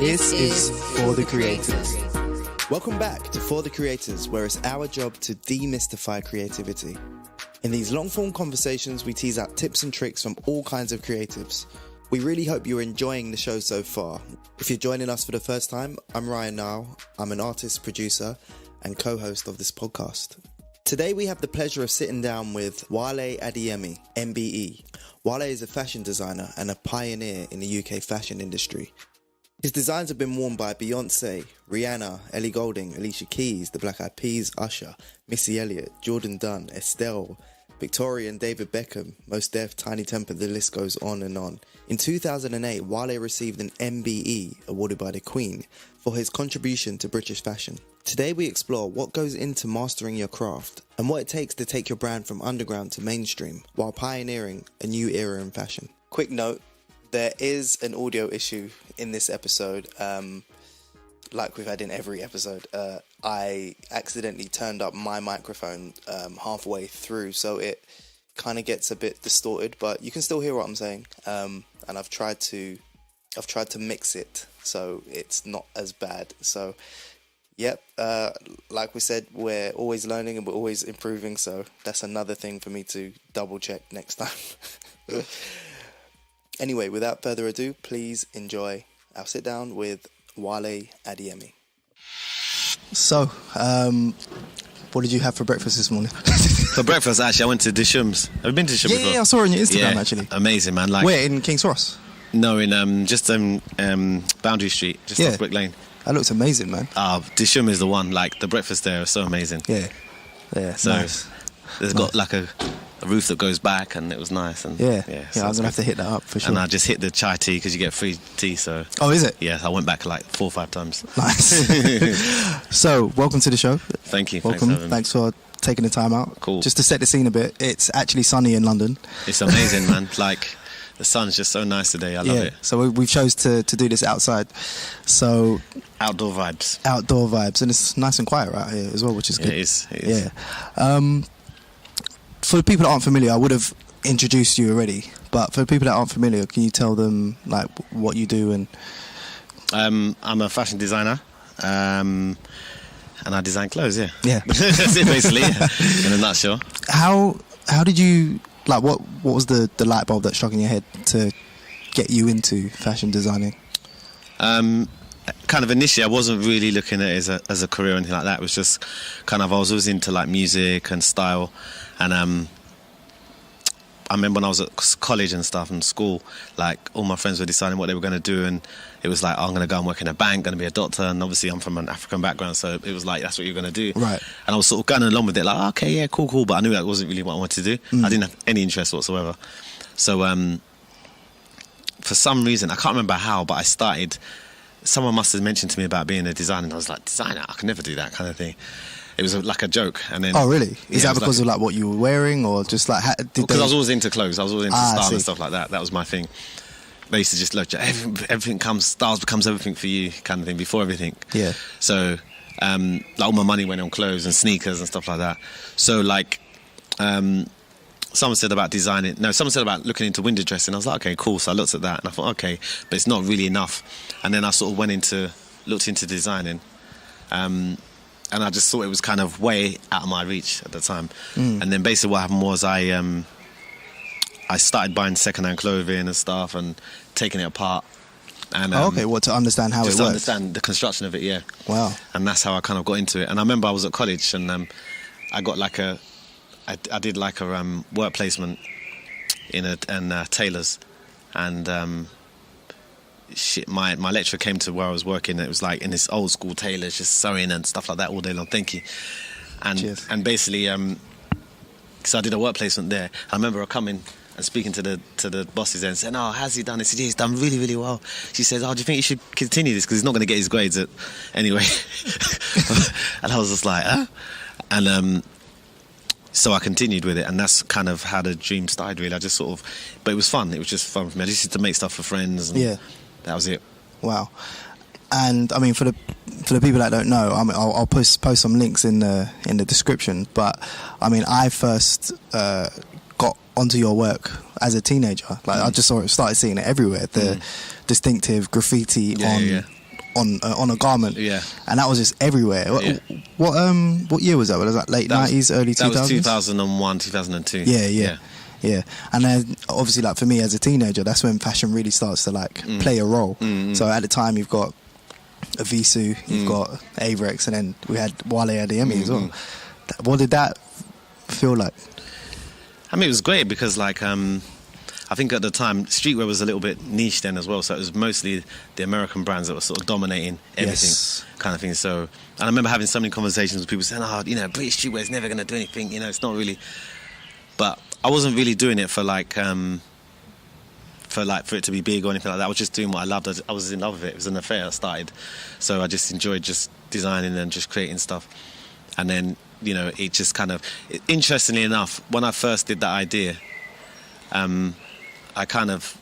This is For the Creators. Welcome back to For the Creators, where it's our job to demystify creativity. In these long-form conversations, we tease out tips and tricks from all kinds of creatives. We really hope you're enjoying the show so far. If you're joining us for the first time, I'm Ryan Now. I'm an artist, producer, and co-host of this podcast. Today we have the pleasure of sitting down with Wale Adeyemi, MBE. Wale is a fashion designer and a pioneer in the UK fashion industry. His designs have been worn by Beyonce, Rihanna, Ellie Goulding, Alicia Keys, the Black Eyed Peas, Usher, Missy Elliott, Jordan Dunn, Estelle, Victoria and David Beckham, Mos Def, Tiny Temper, the list goes on and on. In 2008, Wale received an MBE awarded by the Queen for his contribution to British fashion. Today we explore what goes into mastering your craft and what it takes to take your brand from underground to mainstream while pioneering a new era in fashion. Quick note, there is an audio issue in this episode, like we've had in every episode. I accidentally turned up my microphone halfway through, so it kind of gets a bit distorted, but you can still hear what I'm saying. And I've tried to mix it so it's not as bad. So, yep, like we said, we're always learning and we're always improving. So that's another thing for me to double check next time. Anyway, without further ado, please enjoy our sit down with Wale Adeyemi. So, what did you have for breakfast this morning? For breakfast, actually, I went to Disham's. Have you been to Disham's before? Yeah, I saw it on your Instagram, actually. Amazing, man. Like, where, in King's Cross? No, in just Boundary Street, just off Brick Lane. That looks amazing, man. Disham's is the one. Like, the breakfast there is so amazing. Yeah, so nice. There's got like a roof that goes back, and it was nice. And yeah, I'm gonna have to hit that up for sure. And I just hit the chai tea because you get free tea. So is it? Yeah, I went back like 4 or 5 times. Nice. So, welcome to the show. Thank you. Welcome. Thanks for taking the time out. Cool. Just to set the scene a bit, it's actually sunny in London. It's amazing, man. Like, the sun's just so nice today. I love it. So we've chose to do this outside. So outdoor vibes, and it's nice and quiet right here as well, which is good. It is. Yeah. For the people that aren't familiar, I would have introduced you already, but for the people that aren't familiar, can you tell them like what you do? And I'm a fashion designer, and I design clothes. Yeah. That's it basically. In a nutshell. How did you like? What was the light bulb that struck in your head to get you into fashion designing? Kind of initially, I wasn't really looking at it as a career or anything like that. It was just kind of, I was always into like music and style. And I remember when I was at college and stuff and school, like all my friends were deciding what they were going to do, and it was like, I'm going to go and work in a bank, going to be a doctor, and obviously I'm from an African background, so it was like, that's what you're going to do. Right. And I was sort of going along with it, like, okay, yeah, cool, but I knew that wasn't really what I wanted to do. I didn't have any interest whatsoever. So for some reason, I can't remember how, but someone must have mentioned to me about being a designer, and I was like, designer? I can never do that kind of thing. It was like a joke, and then. Oh, really? Is that because of like what you were wearing, or just like? Because I was always into clothes. I was always into style and stuff like that. That was my thing. They used to just look. Everything comes. Styles becomes everything for you, kind of thing. Before everything. Yeah. So, like all my money went on clothes and sneakers and stuff like that. So, like, someone said about designing. No, someone said about looking into window dressing. I was like, okay, cool. So I looked at that, and I thought, okay, but it's not really enough. And then I sort of looked into designing. And I just thought it was kind of way out of my reach at the time. And then basically what happened was I started buying second-hand clothing and stuff and taking it apart. And to understand how it works? Just to understand the construction of it, yeah. Wow. And that's how I kind of got into it. And I remember I was at college, and I got like I did like a work placement in tailors. And my lecturer came to where I was working, and it was like in this old school tailors, just sewing and stuff like that all day long. Thank you. And basically, so I did a work placement there. I remember coming and speaking to the bosses there and saying, "Oh, how's he done?" He said, "Yeah, he's done really, really well." She says, "Oh, do you think you should continue this? Because he's not going to get his grades anyway." And I was just like, "Huh?" And so I continued with it, and that's kind of how the dream started, really. But it was fun. It was just fun for me. I just used to make stuff for friends. And that was it. Wow. And I mean, for the people that don't know, I mean, I'll post some links in the description. But I mean, I first got onto your work as a teenager. Like I just started seeing it everywhere. The distinctive graffiti on a garment. Yeah. And that was just everywhere. Yeah. What year was that? Was that late 90s, early 2000s? That was 2001, 2002. Yeah. And then obviously, like for me as a teenager, that's when fashion really starts to like play a role. So at the time you've got Avisu, you've got Averex, and then we had Wale Adeyemi as well. What did that feel like? I mean, it was great because like I think at the time streetwear was a little bit niche then as well, so it was mostly the American brands that were sort of dominating everything, kind of thing. So, and I remember having so many conversations with people saying, "Oh, you know, British streetwear is never going to do anything. You know, it's not really." But I wasn't really doing it for it to be big or anything like that. I was just doing what I loved. I was in love with it. It was an affair I started, so I just enjoyed just designing and just creating stuff. And then, you know, it just kind of, interestingly enough, when I first did that idea, I kind of,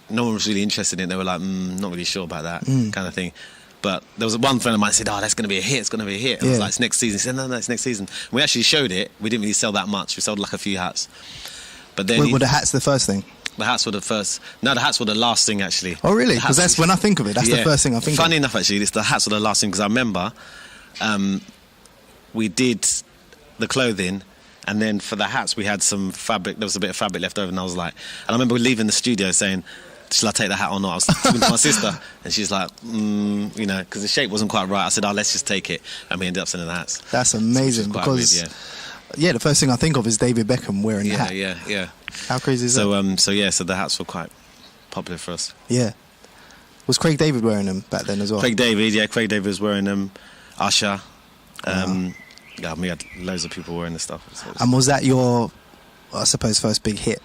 no one was really interested in it. They were like, not really sure about that kind of thing. But there was one friend of mine who said, "Oh, that's going to be a hit. It's going to be a hit." And I was like, "It's next season." He said, "No, it's next season." We actually showed it. We didn't really sell that much. We sold like a few hats. But then were the hats the first thing? The hats were the first. No, the hats were the last thing actually. Oh, really? Because that's when I think of it. That's the first thing I think of. Funny enough, actually, the hats were the last thing because I remember we did the clothing. And then for the hats, we had some fabric. There was a bit of fabric left over, and I was like, and I remember leaving the studio saying, "Shall I take the hat or not?" I was talking to my sister, and she's like, you know, because the shape wasn't quite right. I said, "Oh, let's just take it," and we ended up selling the hats. That's amazing because, the first thing I think of is David Beckham wearing the hat. Yeah. How crazy is that? So the hats were quite popular for us. Yeah. Was Craig David wearing them back then as well? Craig David was wearing them. Usher. Yeah, we had loads of people wearing the stuff. So and was that your, I suppose, first big hit?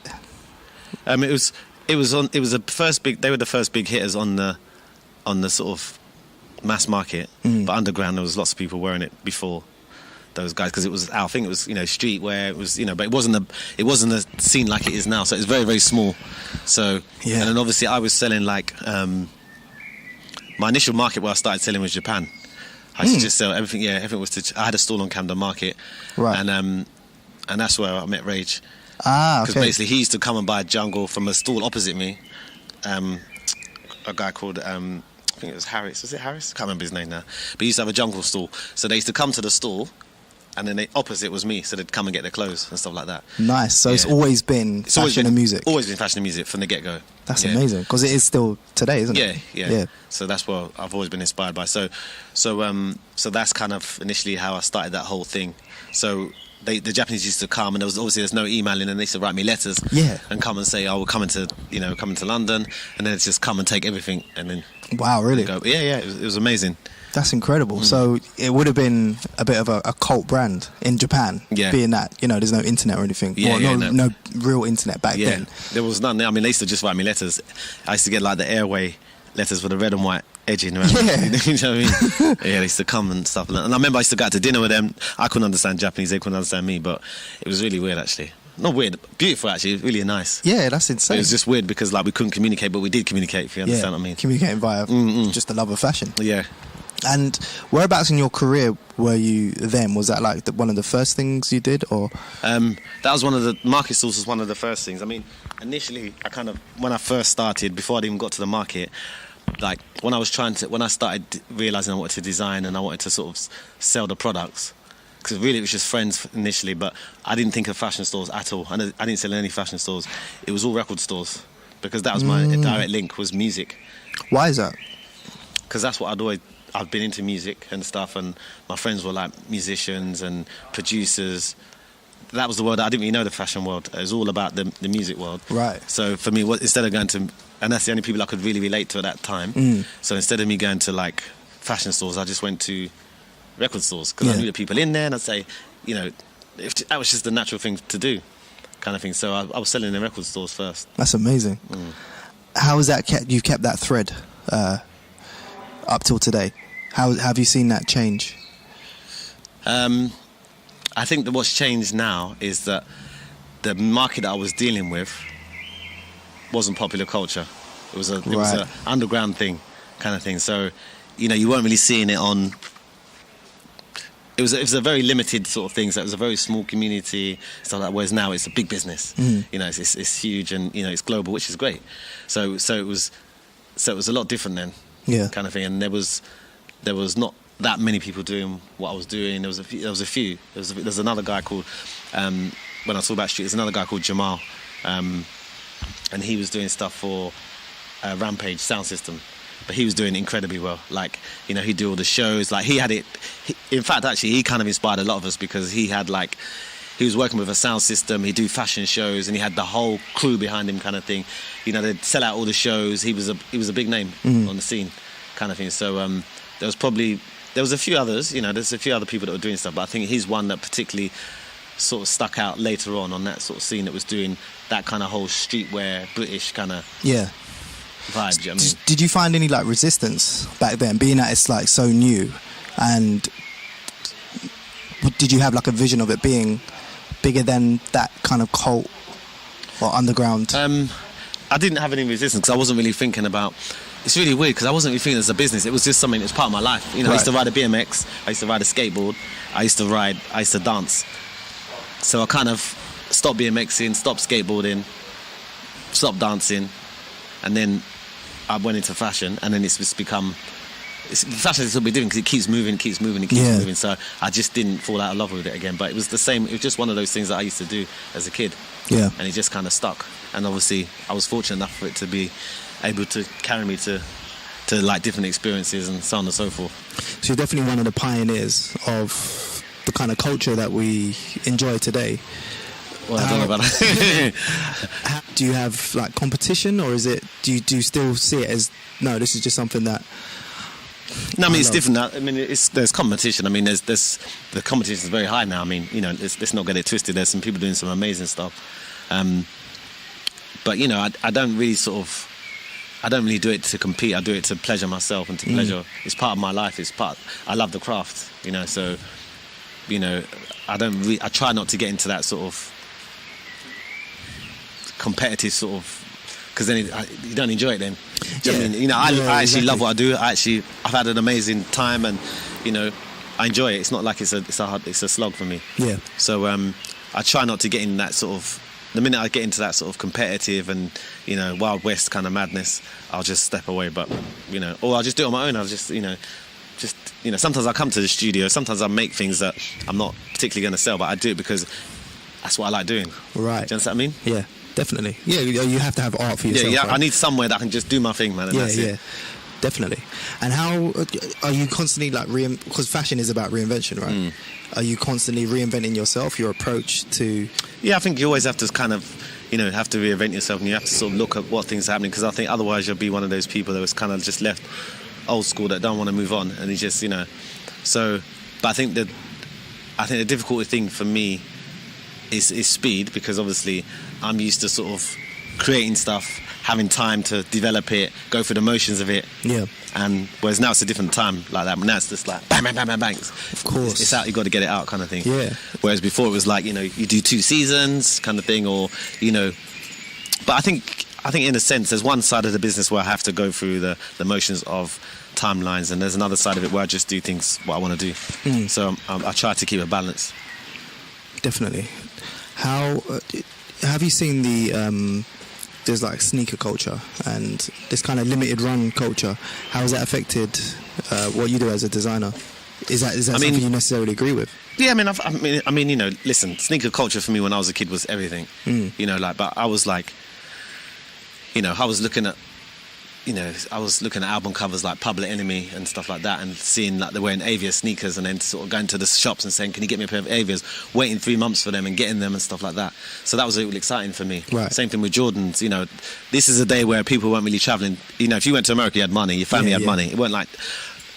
It was the first big. They were the first big hitters on the sort of mass market. But underground, there was lots of people wearing it before those guys because it was. I think it was, you know, streetwear. It was, you know, but it wasn't a scene like it is now. So it's very, very small. So and then obviously I was selling like my initial market where I started selling was Japan. I used to just sell everything. Yeah, everything was. I had a stall on Camden Market, right? And that's where I met Rage. Because basically he used to come and buy a jungle from a stall opposite me. A guy called I think it was Harris. Was it Harris? I can't remember his name now. But he used to have a jungle stall. So they used to come to the stall, and then opposite was me. So they'd come and get their clothes and stuff like that. Nice. So it's always been fashion and music. Always been fashion and music from the get go. That's amazing because it is still today, isn't it? Yeah. So that's what I've always been inspired by. So that's kind of initially how I started that whole thing. So the Japanese used to come, and there's no emailing, and they used to write me letters, and come and say, "Oh, we're coming to London," and then it's just come and take everything, and then wow, really? Go. Yeah, it was amazing. That's incredible. So it would have been a bit of a cult brand in Japan, being that, you know, there's no internet or anything. No real internet back then. There was none. I mean, they used to just write me letters. I used to get like the airway letters with the red and white edging around. You know what I mean? They used to come and stuff. And I remember I used to go out to dinner with them. I couldn't understand Japanese, they couldn't understand me, but it was really weird actually. Not weird, beautiful actually, really nice. Yeah, that's insane. It was just weird because like we couldn't communicate, but we did communicate, if you understand what I mean. Communicating via just the love of fashion. Yeah. And whereabouts in your career were you then? Was that like one of the first things you did, or? That was one of the market stalls. Was one of the first things. I mean, initially, when I first started, before I even got to the market, like when I started realizing I wanted to design and I wanted to sort of sell the products, because really it was just friends initially, but I didn't think of fashion stores at all. I didn't sell in any fashion stores. It was all record stores because that was my direct link was music. Why is that? Because that's what I've been into music and stuff, and my friends were like musicians and producers. That was the world. I didn't really know the fashion world. It was all about the music world. Right. So for me, instead of going to, and that's the only people I could really relate to at that time. So instead of me going to like fashion stores, I just went to record stores because I knew the people in there, and I'd say, you know, that was just the natural thing to do, kind of thing. So I was selling in record stores first. That's amazing. How is that you've kept that thread up till today? How have you seen that change? I think that what's changed now is that the market that I was dealing with wasn't popular culture. It was an underground thing, kind of thing. So, you know, you weren't really seeing it on. It was a very limited sort of thing. So it was a very small community, stuff like that. Whereas now it's a big business. You know, it's huge, and you know it's global, which is great. So it was a lot different then. kind of thing. And there was not that many people doing what I was doing. There was a few. There's another guy called, when I talk about street, there's another guy called Jamal, and he was doing stuff for Rampage sound system. But he was doing incredibly well. Like, you know, he'd do all the shows. Like, he had it. In fact, actually, he kind of inspired a lot of us because he was working with a sound system. He'd do fashion shows, and he had the whole crew behind him, kind of thing. You know, they'd sell out all the shows. He was a big name on the scene, kind of thing. So there was a few others. You know, there's a few other people that were doing stuff, but I think he's one that particularly sort of stuck out later on that sort of scene that was doing that kind of whole streetwear British kind of vibe. Do you know what I mean? Did you find any like resistance back then, being that it's like so new? And did you have like a vision of it being bigger than that kind of cult or underground? I didn't have any resistance because I wasn't really thinking about. It's really weird because I wasn't really thinking as a business. It was just something that's part of my life. You know, I used to ride a BMX. I used to ride a skateboard. I used to dance. So I kind of stopped BMXing, stopped skateboarding, stopped dancing, and then I went into fashion. And then it's just become. Fashion is a bit different because it keeps moving. So I just didn't fall out of love with it again. But it was the same. It was just one of those things that I used to do as a kid. Yeah. And it just kind of stuck. And obviously, I was fortunate enough for it to be able to carry me to like different experiences and so on and so forth. So you're definitely one of the pioneers of the kind of culture that we enjoy today. Well, I don't know about that. Do you have like competition, or is it? Do you still see it as no? This is just something that. No, I mean it's different now. I mean there's competition. I mean there's the competition is very high now. I mean, you know, let's not get it twisted. There's some people doing some amazing stuff. But you know, I don't really do it to compete. I do it to pleasure myself and to pleasure. It's part of my life. I love the craft, you know. So, you know, I try not to get into that sort of competitive sort of, because then you don't enjoy it then. Do you know what I mean? You know, I actually love what I do. I've had an amazing time, and you know, I enjoy it. It's not like it's a slog for me. Yeah. So I try not to get in that sort of. The minute I get into that sort of competitive and, you know, Wild West kind of madness, I'll just step away. But, you know, or I'll just do it on my own. I'll just, you know, sometimes I come to the studio. Sometimes I make things that I'm not particularly going to sell, but I do it because that's what I like doing. Right. Do you understand what I mean? Yeah, definitely. Yeah, you have to have art for yourself. Yeah, right? I need somewhere that I can just do my thing, man. And that's it. Definitely. And how are you constantly like because fashion is about reinvention, right? Are you constantly reinventing yourself, your approach to? Yeah, I think you always have to kind of, you know, have to reinvent yourself, and you have to sort of look at what things are happening, because I think otherwise you'll be one of those people that was kind of just left old school that don't want to move on, and you just, you know. So, but I think the difficult thing for me is speed, because obviously I'm used to sort of creating stuff, having time to develop it, go through the motions of it. Yeah. And whereas now it's a different time like that. But now it's just like bang, bang, bang, bang, bang. Of course. It's out, you got to get it out kind of thing. Yeah. Whereas before it was like, you know, you do 2 seasons kind of thing, or, you know. But I think in a sense there's one side of the business where I have to go through the motions of timelines, and there's another side of it where I just do things what I want to do. So I try to keep a balance. Definitely. How have you seen there's like sneaker culture and this kind of limited run culture? How has that affected what you do as a designer? Is that something you necessarily agree with? Yeah, I mean, you know, listen, sneaker culture for me when I was a kid was everything. You know, like, but I was like, you know, I was looking at album covers like Public Enemy and stuff like that, and seeing like they're wearing Avias sneakers, and then sort of going to the shops and saying, can you get me a pair of Avias, waiting 3 months for them and getting them and stuff like that. So that was really exciting for me. Right. Same thing with Jordans. You know, this is a day where people weren't really traveling. You know, if you went to America, you had money, your family had money. It weren't like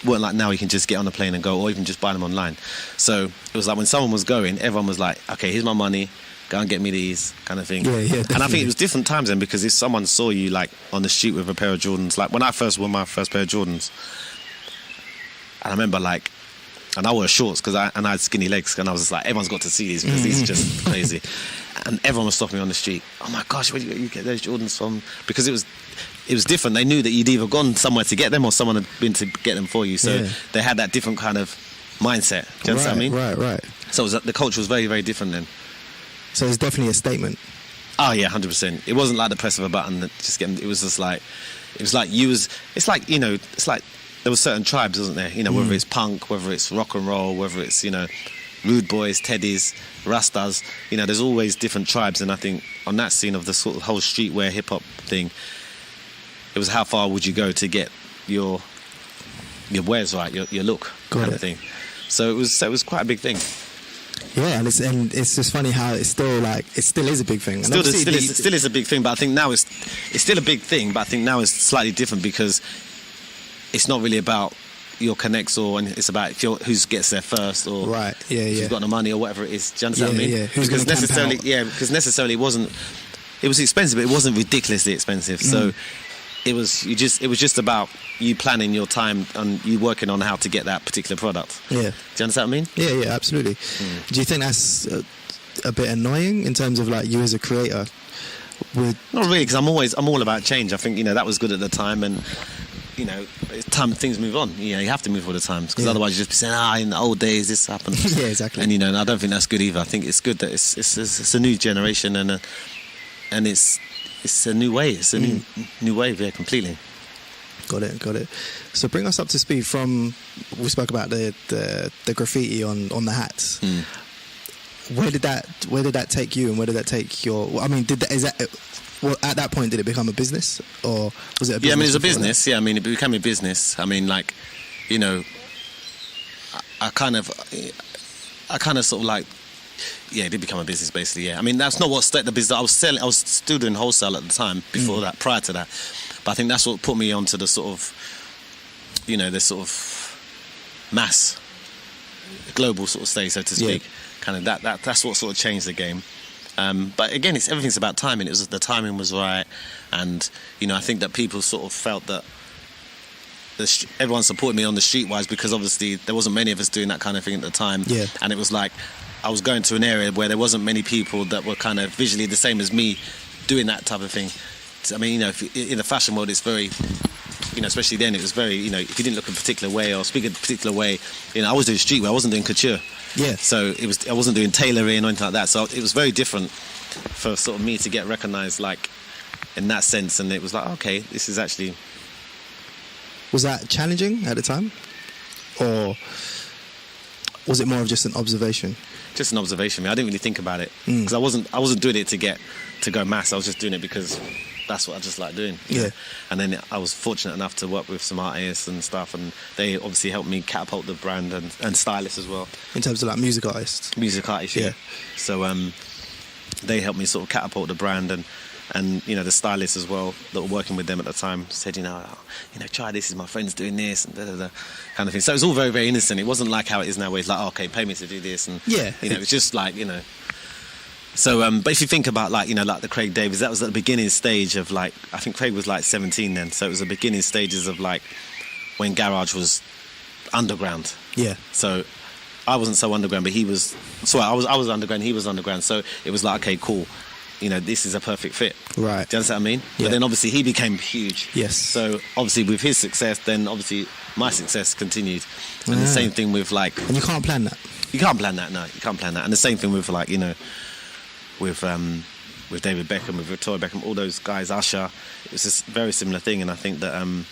now you can just get on a plane and go, or even just buy them online. So it was like when someone was going, everyone was like, okay, here's my money, go and get me these, kind of thing. Yeah, and I think it was different times then, because if someone saw you like on the street with a pair of Jordans, like when I first wore my first pair of Jordans, and I remember like, and I wore shorts because I had skinny legs, and I was just like, everyone's got to see these because these are just crazy. And everyone was stopping me on the street. Oh my gosh, where do you get those Jordans from? Because it was different. They knew that you'd either gone somewhere to get them or someone had been to get them for you. So they had that different kind of mindset. Do you understand what I mean? Right. So the culture was very, very different then. So it's definitely a statement. Oh yeah, 100%. It wasn't like the press of a button that just get them. It was just like, it was like it's like, you know, it's like there were certain tribes, wasn't there? You know, whether it's punk, whether it's rock and roll, whether it's, you know, rude boys, teddies, rastas, you know, there's always different tribes. And I think on that scene of the sort of whole streetwear hip hop thing, it was how far would you go to get your wares right, your look kind of thing. So it was quite a big thing. Yeah, and it's just funny how it still is a big thing. And still is a big thing, but I think now it's still a big thing, but I think now it's slightly different because it's not really about your connects and it's about who gets there first or if you've got the money or whatever it is. Do you understand what I mean? Yeah. Because necessarily it was expensive, but it wasn't ridiculously expensive. So it was just about you planning your time and you working on how to get that particular product. Yeah. Do you understand what I mean? Yeah, absolutely. Do you think that's a bit annoying in terms of like you as a creator? Not really, because I'm all about change. I think, you know, that was good at the time, and you know, it's time things move on. You know, you have to move all the time because otherwise you just be saying, in the old days this happened. Yeah, exactly. And you know, and I don't think that's good either. I think it's good that it's a new generation and it's a new way. It's a new wave, yeah, completely. Got it. So bring us up to speed from, we spoke about the graffiti on the hats. Where did that take you, and where did that take your? I mean, at that point, did it become a business, or was it a business? Yeah, I mean, it was a business. Yeah, I mean, it became a business. I mean, like, you know, I kind of sort of like, yeah, it did become a business, basically, yeah. I mean, that's not what started the business. I was still doing wholesale at the time, before that, prior to that. But I think that's what put me onto the sort of, you know, the sort of mass, global sort of stage, so to speak. Yeah. Kind of that's what sort of changed the game. But again, everything's about timing. The timing was right, and you know, I think that people sort of felt that everyone supported me on the streetwise because obviously there wasn't many of us doing that kind of thing at the time. Yeah. And it was like I was going to an area where there wasn't many people that were kind of visually the same as me doing that type of thing. I mean, you know, in the fashion world, it's very, you know, especially then, it was very, you know, if you didn't look a particular way or speak a particular way, you know, I was doing streetwear, I wasn't doing couture. Yeah. So I wasn't doing tailoring or anything like that. So it was very different for sort of me to get recognised, like, in that sense. And it was like, okay, this is actually... Was that challenging at the time? Or was it more of just an observation? Just an observation. I mean, I didn't really think about it. Because I wasn't doing it to go mass. I was just doing it because that's what I just like doing. Yeah. And then I was fortunate enough to work with some artists and stuff, and they obviously helped me catapult the brand and stylists as well. In terms of like music artists? Music artists, yeah. So they helped me sort of catapult the brand, and you know, the stylists as well that were working with them at the time said, you know, try this, my friend's doing this, and kind of thing. So it was all very, very innocent. It wasn't like how it is now, where it's like, okay, pay me to do this, and you know, it's just like, you know. So, but if you think about, like, you know, like the Craig Davies, that was at the beginning stage of, like, I think Craig was like 17 then, so it was the beginning stages of, like, when garage was underground. Yeah. So I wasn't so underground, but he was. So I was underground, he was underground. So it was like, okay, cool. You know, this is a perfect fit. Right. Do you understand what I mean? Yeah. But then obviously he became huge. Yes. So obviously with his success, then obviously my success continued. And the same thing with, like... And you can't plan that. You can't plan that, no. You can't plan that. And the same thing with, like, you know, with David Beckham, with Victoria Beckham, all those guys, Usher. It was a very similar thing, and I think that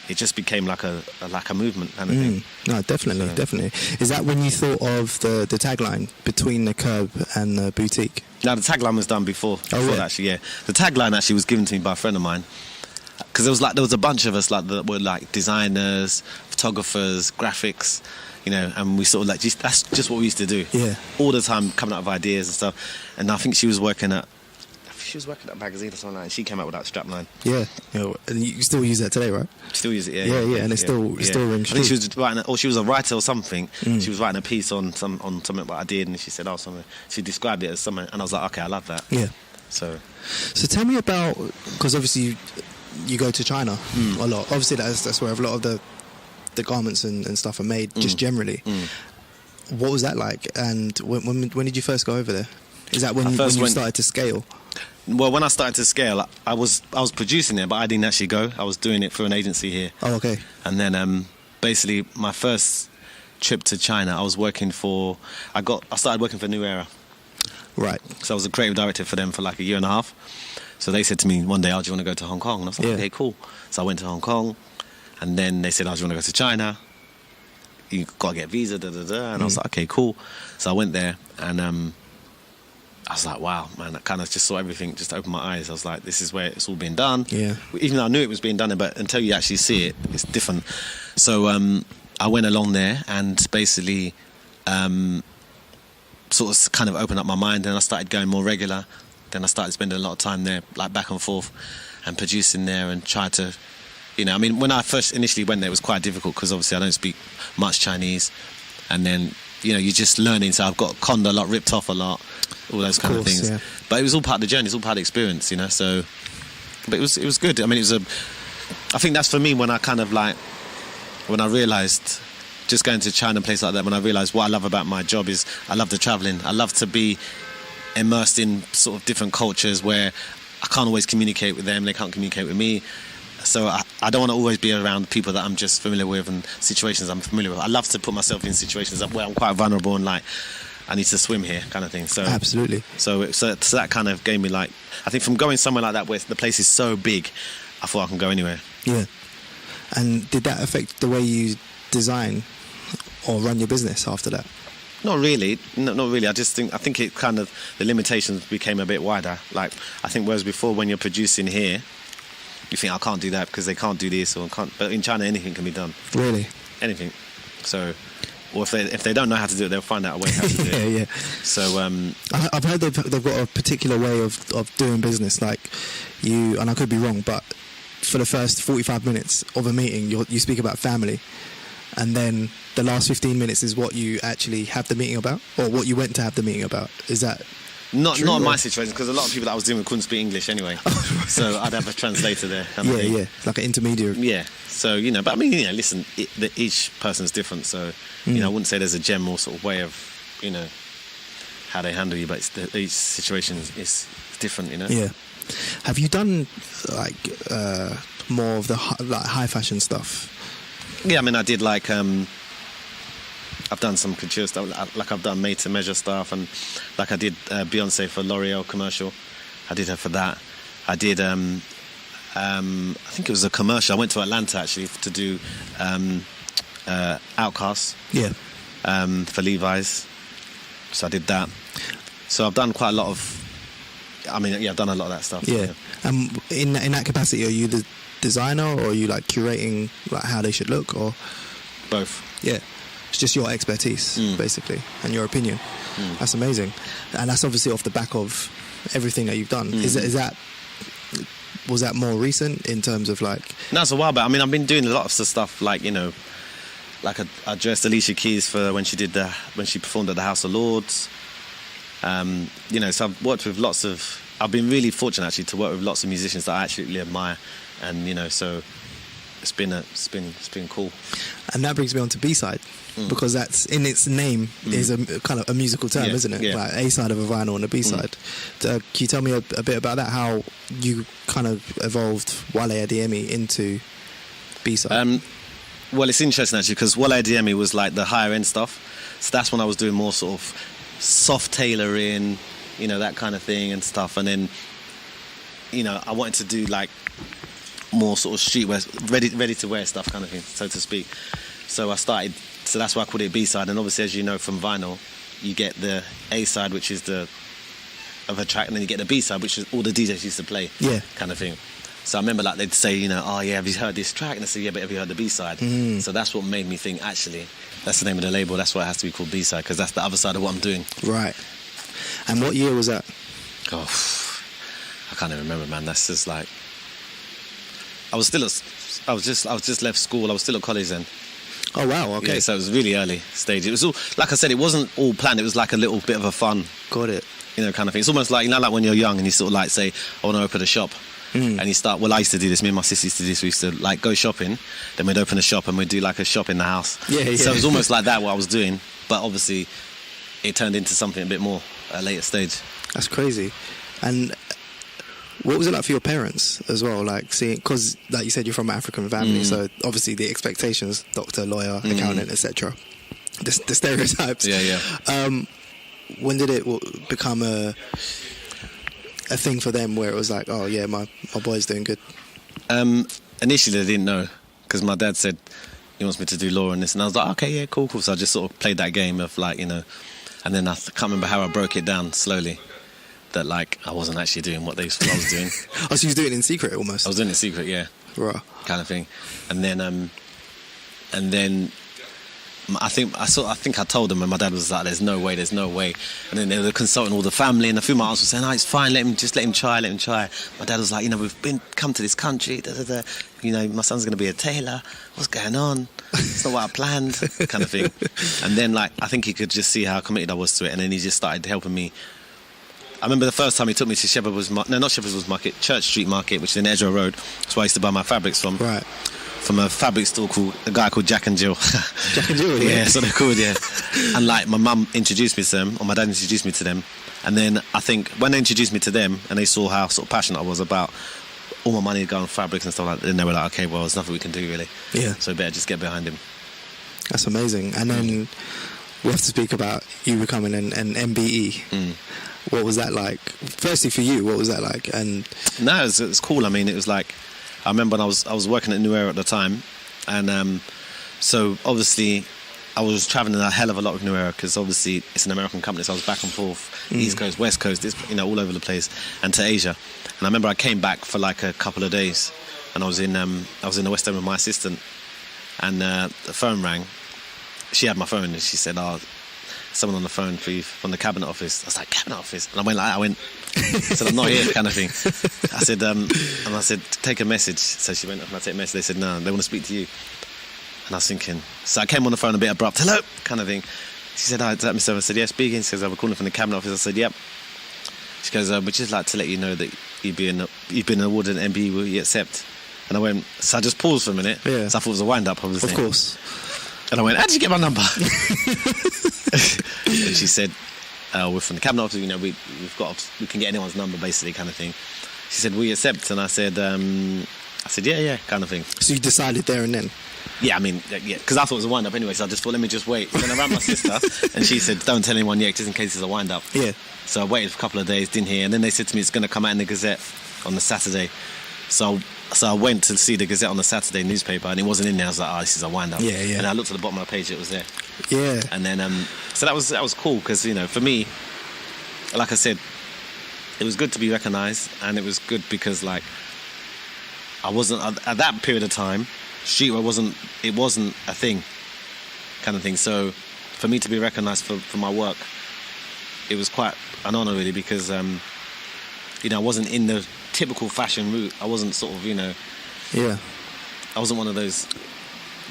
it just became like a movement kind of thing. No, definitely. Is that when you thought of the tagline, between the curb and the boutique? No, the tagline was done before that, actually, yeah. The tagline actually was given to me by a friend of mine, because there was a bunch of us like that were like designers, photographers, graphics, you know, and we sort of like that's just what we used to do. Yeah. All the time, coming up with ideas and stuff. And I think she was working at a magazine or something like that, and she came out with that strapline. Yeah. And you still use that today, right? Still use it, yeah. Yeah, and it still rings true. I think she was writing, or she was a writer or something. She was writing a piece on something what I did, and she said, something. She described it as something, and I was like, okay, I love that. Yeah. So tell me about, because obviously you go to China a lot. Obviously that's where a lot of the garments and stuff are made, just generally. What was that like? And when did you first go over there? Is that when you started to scale? Well, when I started to scale, I was producing it, but I didn't actually go. I was doing it through an agency here. Oh, okay. And then basically my first trip to China, I started working for New Era. Right. So I was a creative director for them for like a year and a half. So they said to me one day, "Oh, do you want to go to Hong Kong?" And I was like, "Okay, cool." So I went to Hong Kong, and then they said, "Oh, do you want to go to China? You got to get a visa, da da da." And I was like, "Okay, cool." So I went there, and I was like, "Wow, man!" I kind of just saw everything, just opened my eyes. I was like, "This is where it's all being done." Yeah. Even though I knew it was being done, but until you actually see it, it's different. So I went along there, and basically, sort of kind of opened up my mind, and I started going more regular. Then I started spending a lot of time there, like back and forth, and producing there, and tried to, I mean, when I first initially went there, it was quite difficult because obviously I don't speak much Chinese, and then you're just learning. So I've got conned a lot, ripped off a lot, all those kind of things. Yeah. But it was all part of the journey. It's all part of the experience, So, but it was good. I mean, I think that's for me when I kind of like when I realised. Just going to China and places like that, when I realised what I love about my job is I love the travelling. I love to be immersed in sort of different cultures where I can't always communicate with them, they can't communicate with me. So I don't want to always be around people that I'm just familiar with and situations I'm familiar with. I love to put myself in situations where I'm quite vulnerable and like I need to swim here kind of thing. So absolutely. So that kind of gave me like, I think from going somewhere like that where the place is so big, I thought I can go anywhere. Yeah. And did that affect the way you design or run your business after that? Not really. Not really. I think it kind of, the limitations became a bit wider. Like, I think whereas before when you're producing here, you think, I can't do that because they can't do this or can't. But in China, anything can be done. Really? Anything. So, or if they don't know how to do it, they'll find out a way how to do it. Yeah. So, I've heard they've got a particular way of doing business. Like you, and I could be wrong, but for the first 45 minutes of a meeting, you speak about family. And then the last 15 minutes is what you actually have the meeting about, or what you went to have the meeting about. Is that not in my situation? Because a lot of people that I was dealing with couldn't speak English anyway, so I'd have a translator there. Yeah, like an intermediary. Yeah, so but I mean, listen, each person's different, so I wouldn't say there's a general sort of way of how they handle you, but each situation is different, Yeah. Have you done like more of the high fashion stuff? Yeah, I mean, I did like I've done some couture stuff, like I've done made-to-measure stuff, and like I did Beyonce for L'Oreal commercial. I did her for that. I did, I think it was a commercial. I went to Atlanta actually to do Outcasts. Yeah. For Levi's. So I did that. So I've done quite a lot of. I mean, I've done a lot of that stuff. Yeah. In that capacity, are you the designer, or are you like curating like how they should look, or both? Yeah. It's just your expertise, basically, and your opinion. That's amazing, and that's obviously off the back of everything that you've done. Was that more recent in terms of like? No, it's a while back. I mean, I've been doing a lot of stuff like like I dressed Alicia Keys for when she performed at the House of Lords. So I've worked with lots of. I've been really fortunate actually to work with lots of musicians that I absolutely admire, and so it's been cool. And that brings me on to B-side, because that's in its name is a kind of a musical term, isn't it? Yeah. Like A side of a vinyl and a B-side. Can you tell me a bit about that? How you kind of evolved Wale Adeyemi into B-side? Well, it's interesting actually because Wale Adeyemi was like the higher end stuff, so that's when I was doing more sort of soft tailoring, that kind of thing and stuff, and then I wanted to do like more sort of streetwear, ready to wear stuff kind of thing, so to speak. So that's why I called it B-side. And obviously, as you know from vinyl, you get the A side, which is of a track, and then you get the B side, which is all the DJs used to play, kind of thing. So I remember like they'd say, oh yeah, have you heard this track? And I say, yeah, but have you heard the B side? So that's what made me think, actually, that's the name of the label. That's why it has to be called B-side, because that's the other side of what I'm doing. Right. And what year was that? Oh, I can't even remember, man. That's just like. I was just left school. I was still at college then. Oh wow! Okay. Yeah, so it was really early stage. It was all, like I said, it wasn't all planned. It was like a little bit of a fun. Got it. Kind of thing. It's almost like like when you're young and you sort of like say, I want to open a shop, and you start. Well, I used to do this. Me and my sister used to do this. We used to like go shopping, then we'd open a shop and we'd do like a shop in the house. Yeah. So it was almost like that what I was doing, but obviously, it turned into something a bit more at a later stage. That's crazy, and. What was it like for your parents as well? Like seeing, because like you said, you're from an African family, so obviously the expectations, doctor, lawyer, accountant, etc. The stereotypes. Yeah. become a thing for them where it was like, oh yeah, my boy's doing good? Initially, they didn't know because my dad said he wants me to do law and this, and I was like, okay, yeah, cool. So I just sort of played that game of like, you know, and then I can't remember how I broke it down slowly. That like I wasn't actually doing what they thought I was doing. Oh, so you was doing it in secret almost? I was doing it in secret, yeah. Right. Kind of thing. And then I think I told them, and my dad was like, there's no way. And then they were consulting all the family, and a few of my aunts were saying, oh, it's fine, let him try. My dad was like, you know, we've come to this country, you know, my son's going to be a tailor, what's going on? It's not what I planned, kind of thing. And then like I think he could just see how committed I was to it, and then he just started helping me. I remember the first time he took me to Shepherd's Market, Church Street Market, which is in Edgware Road. That's where I used to buy my fabrics from. Right. From a fabric store called a guy called Jack and Jill. Jack and Jill, yeah. Yeah, so they're called, yeah. And like my mum introduced me to them, or my dad introduced me to them. And then I think when they introduced me to them and they saw how sort of passionate I was about all my money going on fabrics and stuff like that, then they were like, okay, well, there's nothing we can do really. Yeah. So we better just get behind him. That's amazing. And then we have to speak about you becoming an MBE. What was that like? Firstly, for you, what was that like? And no, it was cool. I mean, it was like, I remember when I was working at New Era at the time, and so obviously I was travelling a hell of a lot with New Era because obviously it's an American company, so I was back and forth, East Coast, West Coast, you know, all over the place, and to Asia. And I remember I came back for like a couple of days, and I was in the West End with my assistant, and the phone rang. She had my phone, and she said, "Oh, someone on the phone for you from the cabinet office." I was like, "Cabinet office?" And I went, I said, "I'm not here," kind of thing. I said, and I said, "Take a message." So she went, "Can I take a message?" They said, "No, they want to speak to you." And I was thinking, so I came on the phone a bit abrupt, "Hello," kind of thing. She said, "Hi, is that Mr. Evans?" I said, "Yeah, speaking." She says, "I'm calling from the cabinet office." I said, "Yep." She goes, "We'd just like to let you know that you've been awarded an MBE, will you accept?" And I went, so I just paused for a minute. Yeah. So I thought it was a wind-up, obviously. Of course. And I went, "How did you get my number?" And she said, "We're from the cabinet office. You know, we can get anyone's number, basically, kind of thing." She said, "Will you accept?" And I said, "Yeah, kind of thing." So you decided there and then? Yeah, I mean, yeah, because I thought it was a wind up anyway. So I just thought, let me just wait. Then I rang my sister, and she said, "Don't tell anyone yet, just in case it's a wind up." Yeah. So I waited for a couple of days, didn't hear, and then they said to me, "It's going to come out in the Gazette on the Saturday." So I went to see the Gazette on the Saturday newspaper, and it wasn't in there. I was like, "Oh, this is a wind up." Yeah. And I looked at the bottom of the page, it was there. Yeah. And then, so that was cool because, you know, for me, like I said, it was good to be recognised, and it was good because, like, I wasn't at that period of time. Streetwear wasn't a thing, kind of thing. So for me to be recognised for my work, it was quite an honour really because, you know, I wasn't in the typical fashion route. I wasn't sort of, you know, I wasn't one of those.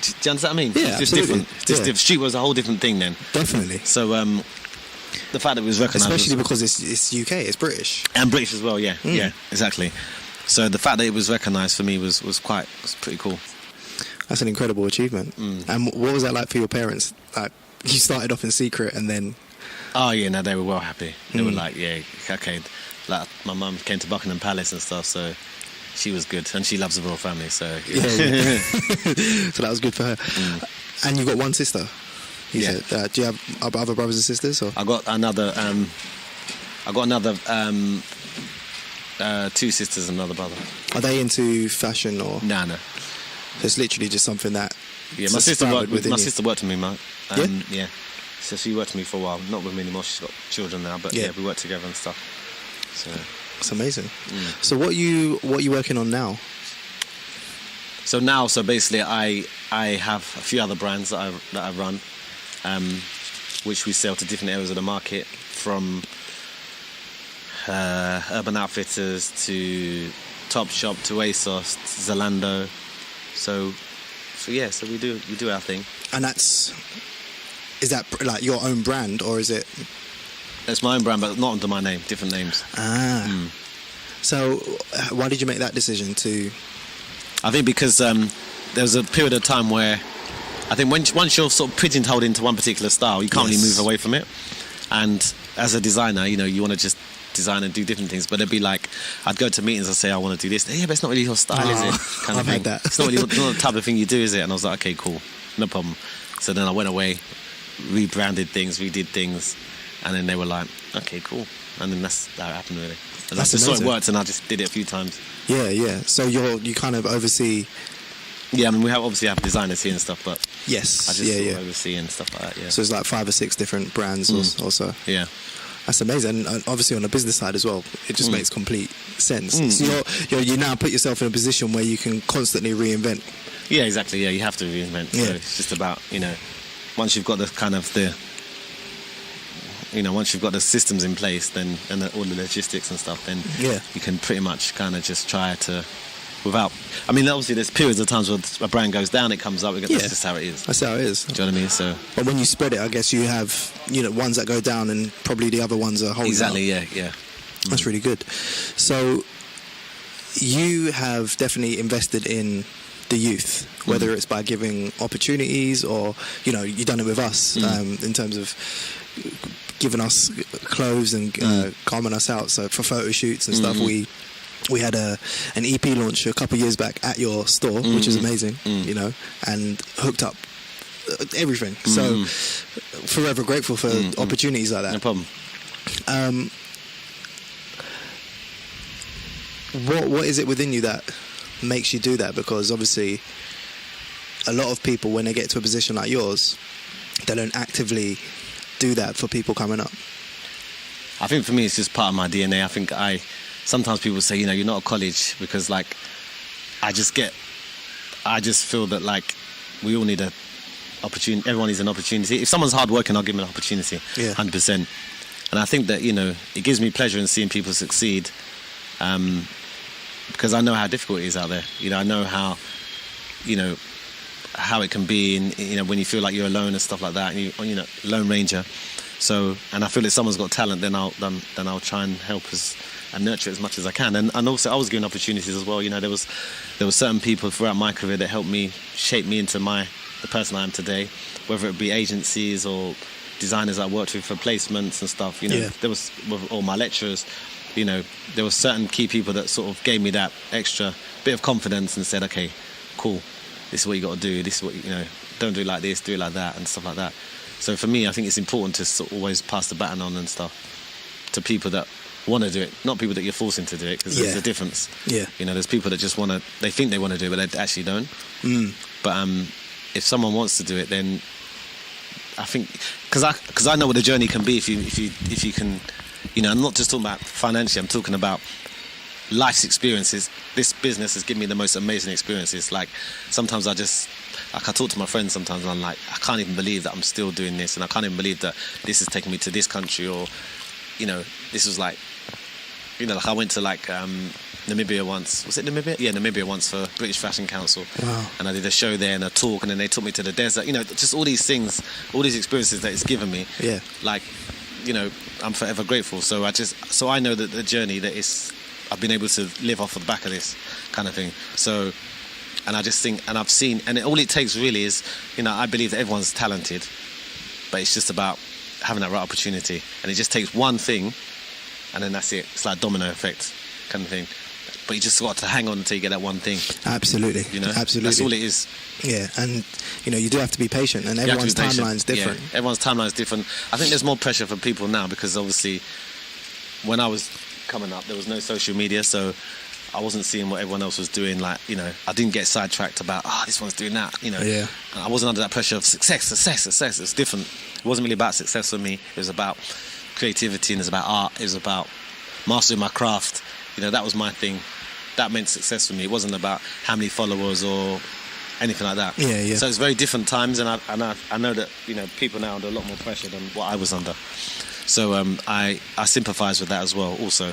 Do you understand what I mean? Yeah, it's just absolutely. different. Street was a whole different thing then. Definitely. So the fact that it was recognised, especially because it's UK, it's British, and British as well. Yeah, exactly. So the fact that it was recognised for me was pretty cool. That's an incredible achievement. And what was that like for your parents? Like, you started off in secret and then... Oh yeah, no, they were well happy. They were like, yeah, okay. Like my mum came to Buckingham Palace and stuff, so she was good, and she loves the royal family, so yeah. So that was good for her. And you've got one sister. You said. Do you have other brothers and sisters? Or? I got another. Two sisters and another brother. Are they into fashion or? No. It's literally just something that. Yeah, my sister worked with me, man. Yeah. So she worked with me for a while. Not with me anymore. She's got children now, but yeah we work together and stuff. So that's amazing. So what are you working on now? So basically, I have a few other brands that I run, which we sell to different areas of the market, from Urban Outfitters to Topshop to ASOS, to Zalando. So we do our thing. And is that like your own brand, or is it? It's my own brand, but not under my name. Different names. So why did you make that decision to? I think because there was a period of time where I think once you're sort of pigeonholed into one particular style, you can't really move away from it. And as a designer, you know, you want to just design and do different things, but it'd be like I'd go to meetings and say I want to do this. Yeah, but it's not really your style, is it? Kind of I've had that. It's not the type of thing you do, is it? And I was like, okay, cool, no problem. So then I went away, rebranded things, redid things, And then they were like, okay, cool. And then that's how it happened, really. And I That's just saw it amazing. worked, and I just did it a few times. Yeah. So you kind of oversee. Yeah, I mean, we obviously have designers here and stuff, but Yes. I just sort yeah. of oversee and stuff like that, yeah. So it's like 5 or 6 different brands or so. Yeah. That's amazing. And obviously on the business side as well, it just makes complete sense. So you now put yourself in a position where you can constantly reinvent. Yeah, exactly. Yeah, you have to reinvent. Yeah. So it's just about, once you've got the kind of once you've got the systems in place, then and all the logistics and stuff, then you can pretty much kind of just try to, I mean, obviously there's periods of times where a brand goes down, it comes up, that's just how it is. That's how it is. Do you know what I mean? So, but when you spread it, I guess you have, ones that go down and probably the other ones are holding exactly, up. yeah. That's really good. So you have definitely invested in the youth, whether it's by giving opportunities or, you've done it with us in terms of giving us clothes and calming us out. So for photo shoots and stuff, we had an EP launch a couple of years back at your store, which is amazing, and hooked up everything. So forever grateful for opportunities like that. No problem. What is it within you that makes you do that? Because obviously a lot of people, when they get to a position like yours, they don't actively do that for people coming up. I think for me it's just part of my DNA. I think sometimes people say, you're not a college, because I just feel that we all need a opportunity. Everyone needs an opportunity. If someone's hard working, I'll give them an opportunity. 100%. And I think that it gives me pleasure in seeing people succeed, because I know how difficult it is out there. I know how how it can be, and when you feel like you're alone and stuff like that, and lone ranger. So, and I feel if someone's got talent, then I'll try and help and nurture it as much as I can. And also I was given opportunities as well. There were certain people throughout my career that helped me shape me into the person I am today, whether it be agencies or designers I worked with for placements and stuff. There was, with all my lecturers, there were certain key people that sort of gave me that extra bit of confidence and said, okay, cool, this is what you got to do, this is what don't do it like this, do it like that, and stuff like that. So for me, I think it's important to sort of always pass the baton on and stuff to people that want to do it, not people that you're forcing to do it, because there's a difference. There's people that just they think they want to do it, but they actually don't. But if someone wants to do it, then I think, because I know what the journey can be if you can, I'm not just talking about financially, I'm talking about life's experiences. This business has given me the most amazing experiences. Sometimes I talk to my friends sometimes, and I'm like, I can't even believe that I'm still doing this, and I can't even believe that this has taken me to this country, or this was I went to Namibia once. Was it Namibia? Yeah, Namibia once for British Fashion Council. Wow. And I did a show there and a talk, and then they took me to the desert. Just all these things, all these experiences that it's given me. Yeah. I'm forever grateful. So I know that the journey that I've been able to live off of the back of this kind of thing. So, and I just think, and I've seen, and all it takes really is, I believe that everyone's talented, but it's just about having that right opportunity. And it just takes one thing, and then that's it. It's like domino effect kind of thing. But you just got to hang on until you get that one thing. Absolutely. Absolutely. That's all it is. Yeah, and you do have to be patient, and everyone's timeline's different. Yeah, everyone's timeline's different. I think there's more pressure for people now, because obviously when I was coming up, there was no social media, so I wasn't seeing what everyone else was doing. I didn't get sidetracked about, this one's doing that. Yeah. And I wasn't under that pressure of success. It's different. It wasn't really about success for me. It was about creativity, and it was about art. It was about mastering my craft. That was my thing. That meant success for me. It wasn't about how many followers or anything like that. Yeah. So it's very different times, and I know that people now are under a lot more pressure than what I was under. So I sympathise with that as well. Also,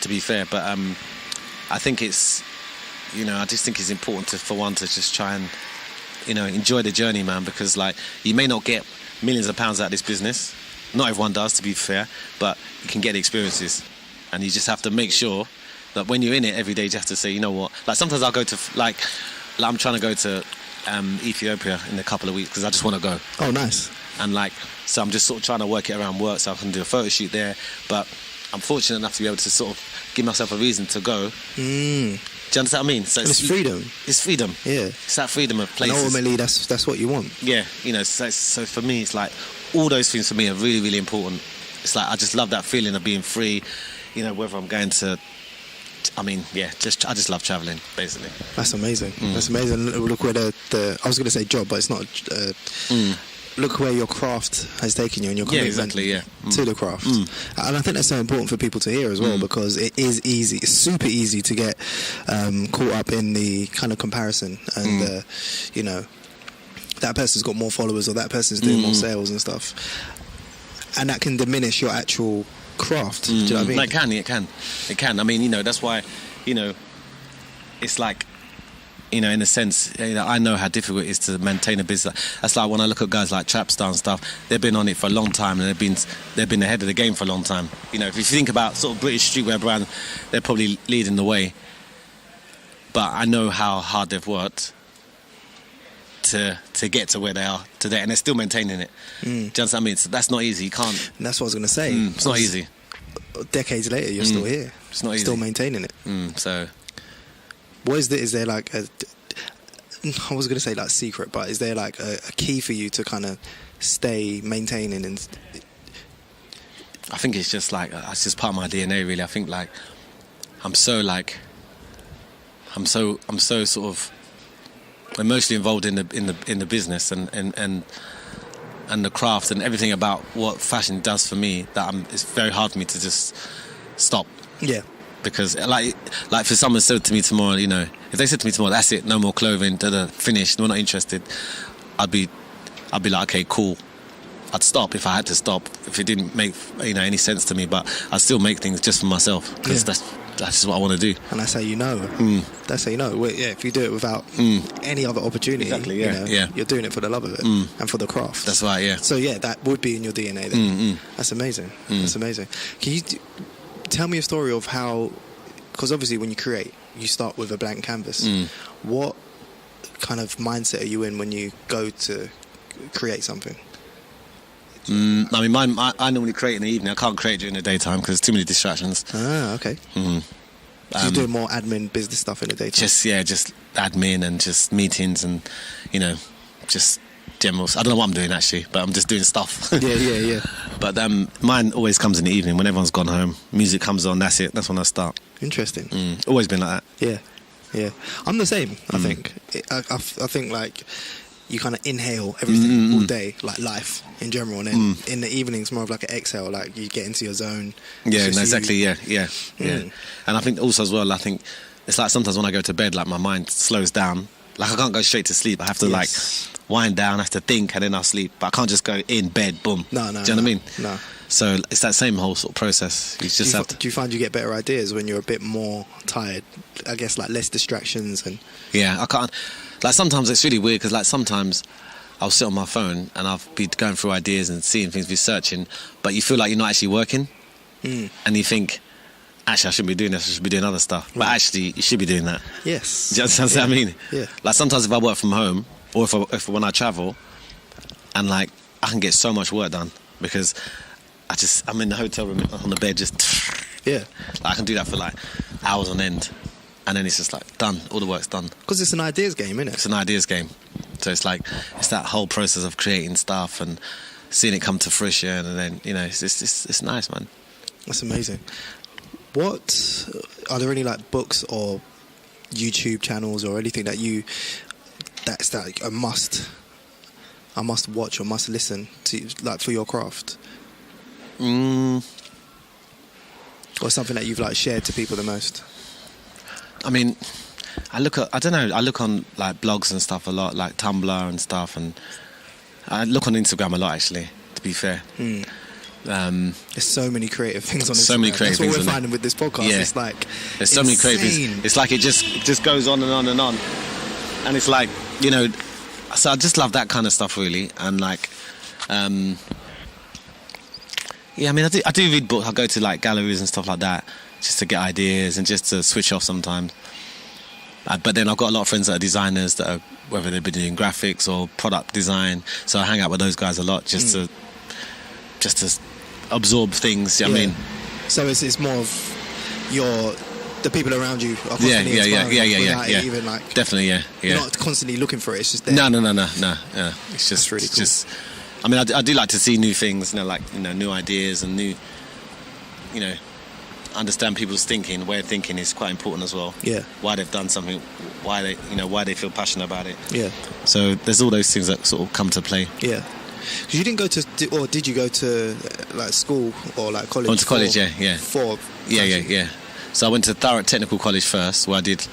to be fair, but I think it's I just think it's important for one to just try and enjoy the journey, man. Because you may not get millions of pounds out of this business. Not everyone does, to be fair, but you can get the experiences, and you just have to make sure that when you're in it every day, you have to say, you know what? Sometimes I'll go to I'm trying to go to Ethiopia in a couple of weeks because I just want to go. Oh, nice. And so I'm just sort of trying to work it around work so I can do a photo shoot there. But I'm fortunate enough to be able to sort of give myself a reason to go. Do you understand what I mean? So it's freedom. It's freedom. Yeah. It's that freedom of places. And ultimately, that's what you want. Yeah. So for me, it's all those things for me are really, really important. it's like I just love that feeling of being free. You know, whether I'm going to, I mean, yeah, I just love traveling, basically. That's amazing. That's amazing. Look where the I was going to say job, but it's not. Look where your craft has taken you and your commitment to the craft. And I think that's so important for people to hear as well, because it is easy. It's super easy to get caught up in the kind of comparison and, you know, that person's got more followers or that person's doing more sales and stuff. And that can diminish your actual craft. Do you know what I mean? It can. I mean, you know, that's why, you know, it's like, you know, in a sense, you know, I know how difficult it is to maintain a business. That's like when I look at guys like Trapstar and stuff. They've been on it for a long time, and they've been ahead of the game for a long time. You know, if you think about sort of British streetwear brand, they're probably leading the way. But I know how hard they've worked to get to where they are today, and they're still maintaining it. Do you understand what I mean? So that's not easy. You can't. And that's what I was going to say. It's not easy. Decades later, you're still here. It's not easy. Still maintaining it. So. What is there like a, I was going to say like secret, but is there like a key for you to kind of stay maintaining? And I think it's just like, it's just part of my DNA really. I think like, I'm so sort of emotionally involved in the business and the craft and everything about what fashion does for me that it's very hard for me to just stop. Yeah. Because like for someone said to me tomorrow, you know, if they said to me tomorrow, that's it, no more clothing, finished, we're not interested, I'd be like, okay, cool. I'd stop if I had to stop, if it didn't make, you know, any sense to me, but I'd still make things just for myself, because that's just what I want to do. And that's how you know. That's how you know. Well, yeah, if you do it without any other opportunity, exactly, you know, you're doing it for the love of it and for the craft. That's right, yeah. So yeah, that would be in your DNA then. That's amazing. That's amazing. Can you tell me a story of how, because obviously when you create, you start with a blank canvas. What kind of mindset are you in when you go to create something? I mean, I normally create in the evening. I can't create during the daytime because there's too many distractions. Ah, okay. So you do more admin, business stuff in the daytime? Just admin and just meetings and, you know, just general. I don't know what I'm doing actually, but I'm just doing stuff. Yeah. But mine always comes in the evening when everyone's gone home. Music comes on. That's it. That's when I start. Interesting. Always been like that. Yeah. I'm the same. I think. I think like you kind of inhale everything all day, like life in general, and then in the evenings more of like an exhale, like you get into your zone. Yeah, no, exactly. Yeah. And I think also as well, I think it's like sometimes when I go to bed, like my mind slows down. Like I can't go straight to sleep. I have to like wind down, I have to think, and then I'll sleep. But I can't just go in bed, boom. No. Do you know what I mean? No. So it's that same whole sort of process. You just have to. Do you find you get better ideas when you're a bit more tired? I guess like less distractions and. Yeah, I can't. Like sometimes it's really weird because like sometimes I'll sit on my phone and I'll be going through ideas and seeing things, researching, but you feel like you're not actually working, and you think, actually I shouldn't be doing this, I should be doing other stuff. But actually you should be doing that. Yes. Do you understand what I mean? Yeah. Like sometimes if I work from home or if when I travel, and like I can get so much work done because I'm in the hotel room on the bed just like, I can do that for like hours on end. And then it's just like done, all the work's done. Because it's an ideas game, isn't it? It's an ideas game. So it's like, it's that whole process of creating stuff and seeing it come to fruition, and then, you know, it's nice, man. That's amazing. What, are there any like books or YouTube channels or anything that's like a must watch or must listen to, like for your craft? Or something that you've like shared to people the most? I mean, I look on like blogs and stuff a lot, like Tumblr and stuff, and I look on Instagram a lot actually, to be fair. There's so many creative things on Instagram. So many creative things. That's what we're finding with this podcast. Yeah. It's like there's so many creative things. It's like it just goes on and on and on. And it's like, you know, so I just love that kind of stuff really. And like yeah, I mean I do read books. I go to like galleries and stuff like that, just to get ideas and just to switch off sometimes. But then I've got a lot of friends that are designers that are, whether they've been doing graphics or product design, so I hang out with those guys a lot just to absorb things. You know what I mean? So it's more of the people around you are constantly inspiring. Even like definitely, yeah. You're not constantly looking for it. It's just there. No. Yeah. It's just That's really cool. I mean, I do like to see new things, new ideas and new, understand people's thinking. Way of thinking is quite important as well. Yeah. Why they've done something, why they feel passionate about it. Yeah. So there's all those things that sort of come to play. Yeah. Because you didn't go to, or did you go to like school or like college? I went to college, yeah. Yeah. So I went to Thurrock Technical College first, where I did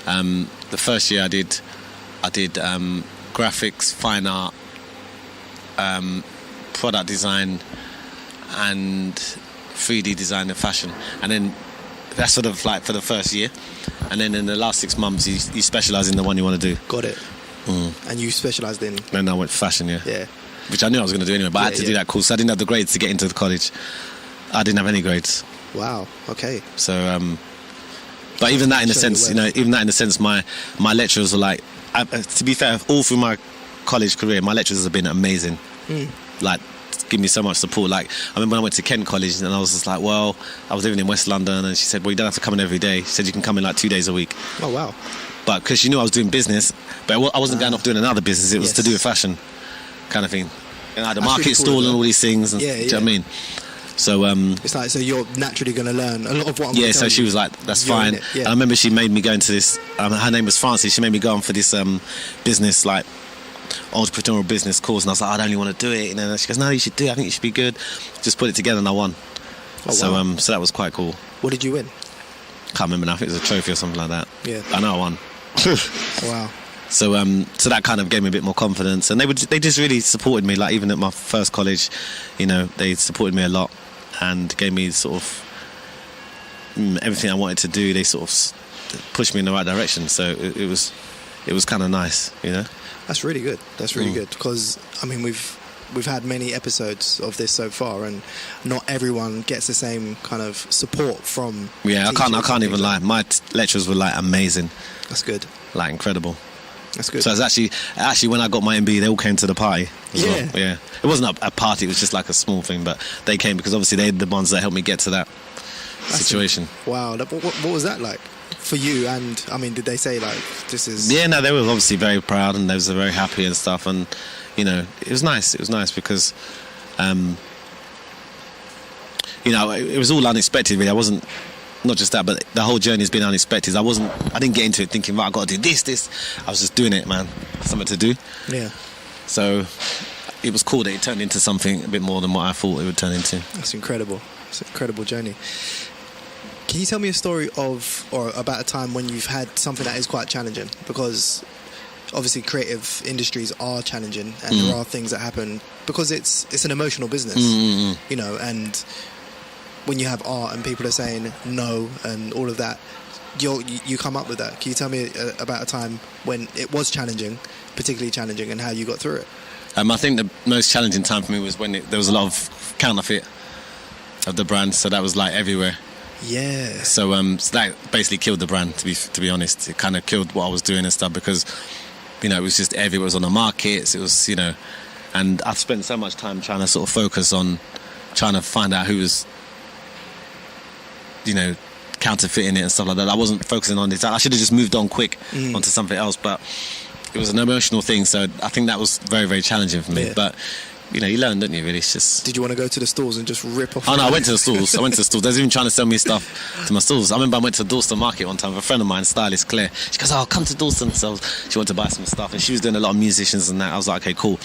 the first year I did graphics, fine art, product design, and 3D design and fashion. And then that's sort of like for the first year. And then in the last 6 months, you specialise in the one you want to do. Got it. And you specialised in? Then I went for fashion, yeah. Yeah. Which I knew I was going to do anyway, but I had to do that course. So I didn't have the grades to get into the college. I didn't have any grades. Wow. Okay. So, but even that in a sense, my lecturers were like, to be fair, all through my college career, my lecturers have been amazing. Like, give me so much support. Like, I remember when I went to Kent College and I was just like, well, I was living in West London, and she said, well, you don't have to come in every day. She said you can come in like 2 days a week. Oh, wow. But because she knew I was doing business, but I wasn't going off doing another business. It was to do with fashion kind of thing. And I had a market really stall and all these things. And, do you know what I mean? So it's like, so you're naturally going to learn a lot of what I'm yeah, so she was like, that's fine. Yeah. And I remember she made me go into this, her name was Francie, she made me go on for this business, like entrepreneurial business course, and I was like, I don't really want to do it. And then she goes, no, you should do it, I think you should be good. Just put it together, and I won. So that was quite cool. What did you win? Can't remember now, I think it was a trophy or something like that. Yeah. I know I won. Wow. So that kind of gave me a bit more confidence, and they just really supported me. Like even at my first college, they supported me a lot and gave me sort of everything I wanted to do. They sort of pushed me in the right direction. So it was kind of nice, That's really good. That's really good, because I mean we've had many episodes of this so far, and not everyone gets the same kind of support from. Yeah, I can't even lie. My lecturers were like amazing. That's good. Like incredible. That's good. So it's actually when I got my MBE, they all came to the party. Yeah. Well. Yeah. It wasn't a party, it was just like a small thing, but they came because obviously they're the ones that helped me get to that situation. Wow. What was that like for you? And I mean, did they say like, this is... Yeah, no, they were obviously very proud and they were very happy and stuff, and it was nice. It was nice because it was all unexpected really. I wasn't, not just that, but the whole journey has been unexpected. I didn't get into it thinking, right, I've got to do this. I was just doing it, man. Something to do. Yeah. So it was cool that it turned into something a bit more than what I thought it would turn into. That's incredible. It's an incredible journey. Can you tell me a story of, or about a time when you've had something that is quite challenging? Because obviously creative industries are challenging, and there are things that happen because it's an emotional business, and when you have art and people are saying no and all of that, you come up with that. Can you tell me about a time when it was challenging, particularly challenging, and how you got through it? I think the most challenging time for me was when there was a lot of counterfeit of the brand, so that was like everywhere. Yeah. So that basically killed the brand. To be honest, it kind of killed what I was doing and stuff, because it was just everywhere. It was on the markets. It was and I've spent so much time trying to sort of focus on trying to find out who was counterfeiting it and stuff like that. I wasn't focusing on this. I should have just moved on quick onto something else, but it was an emotional thing, so I think that was very, very challenging for me. Yeah. But you learn, don't you, really? It's just... Did you want to go to the stores and just rip off? Oh no, I went to the stores. They was even trying to sell me stuff to my stores. I remember I went to Dalston Market one time with a friend of mine, stylist Claire. She goes, come to Dalston. So she wanted to buy some stuff, and she was doing a lot of musicians and that. I was like, okay, cool.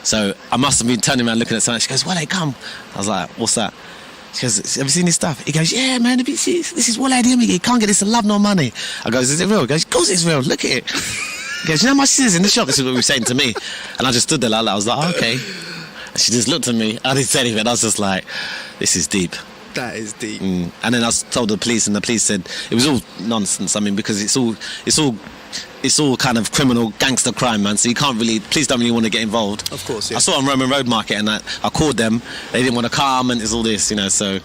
So I must have been turning around looking at something. She goes, Wale, come. I was like, what's that? She goes, have you seen this stuff? He goes, yeah, man, this is Wale Adeyemi. You can't get this for love nor money. I goes, is it real? He goes, of course it's real. Look at it. He goes, you know how much it is in the shop? This is what he was saying to me. And I just stood there like that. I was like, oh, okay. And she just looked at me. I didn't say anything. I was just like, this is deep. That is deep. And then I told the police, and the police said it was all nonsense. I mean, because it's all kind of criminal gangster crime, man. So you can't really, police don't really want to get involved. Of course, yeah. I saw it on Roman Road Market, and I called them. They didn't want to come, and it's all this, So